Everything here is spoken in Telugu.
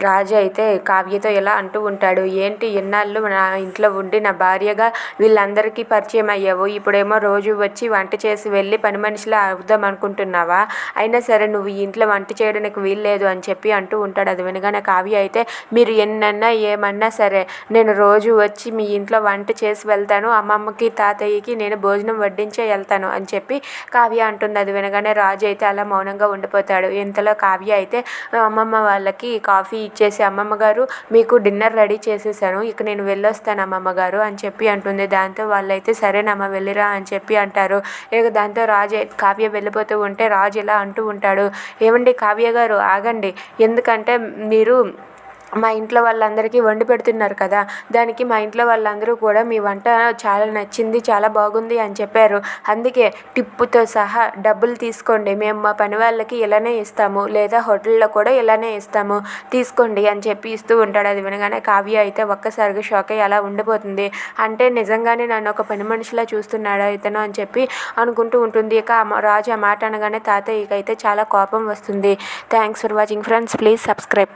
రాజు అయితే కావ్యతో ఇలా అంటూ ఉంటాడు, ఏంటి ఇన్నాళ్ళు నా ఇంట్లో ఉండి నా భార్యగా వీళ్ళందరికీ పరిచయం అయ్యావు, ఇప్పుడేమో రోజు వచ్చి వంట చేసి వెళ్ళి పని మనిషిలా అవుదాం అనుకుంటున్నావా, అయినా సరే నువ్వు ఈ ఇంట్లో వంట చేయడానికి వీల్లేదు అని చెప్పి అంటూ ఉంటాడు. అది వినగానే కావ్య అయితే, మీరు ఎన్నన్నా ఏమన్నా సరే నేను రోజు వచ్చి మీ ఇంట్లో వంట చేసి వెళ్తాను, అమ్మమ్మకి తాతయ్యకి నేను భోజనం వడ్డించే వెళ్తాను అని చెప్పి కావ్య అంటుంది. అది వినగానే రాజు అయితే అలా మౌనంగా ఉండిపోతాడు. ఇంతలో కావ్య అయితే అమ్మమ్మ వాళ్ళకి కాఫీ ఇచ్చేసి, అమ్మమ్మ గారు మీకు డిన్నర్ రెడీ చేసేసాను, ఇక నేను వెళ్ళొస్తాను అమ్మమ్మ గారు అని చెప్పి అంటుంది. దాంతో వాళ్ళైతే సరేనమ్మ వెళ్ళిరా అని చెప్పి అంటారు. ఇక దాంతో రాజు కావ్య వెళ్ళిపోతూ ఉంటే రాజు ఇలా అంటూ ఉంటాడు, ఏమండి కావ్య గారు ఆగండి, ఎందుకంటే మీరు మా ఇంట్లో వాళ్ళందరికీ వండి పెడుతున్నారు కదా, దానికి మా ఇంట్లో వాళ్ళందరూ కూడా మీ వంట చాలా నచ్చింది, చాలా బాగుంది అని చెప్పారు, అందుకే టిప్పుతో సహా డబ్బులు తీసుకోండి, మేము మా పని వాళ్ళకి ఇలానే ఇస్తాము, లేదా హోటల్లో కూడా ఇలానే ఇస్తాము, తీసుకోండి అని చెప్పి ఇస్తూ ఉంటాడు. అది వినగానే కావ్య అయితే ఒక్కసారిగా షాక్ అయ్యి అలా ఉండిపోతుంది. అంటే నిజంగానే నన్ను ఒక పని మనిషిలా చూస్తున్నాడా ఇతను అని చెప్పి అనుకుంటూ ఉంటుంది. ఇక రాజు ఆ మాట అనగానే తాతయ్యకి అయితే చాలా కోపం వస్తుంది. Thanks for watching friends, please subscribe.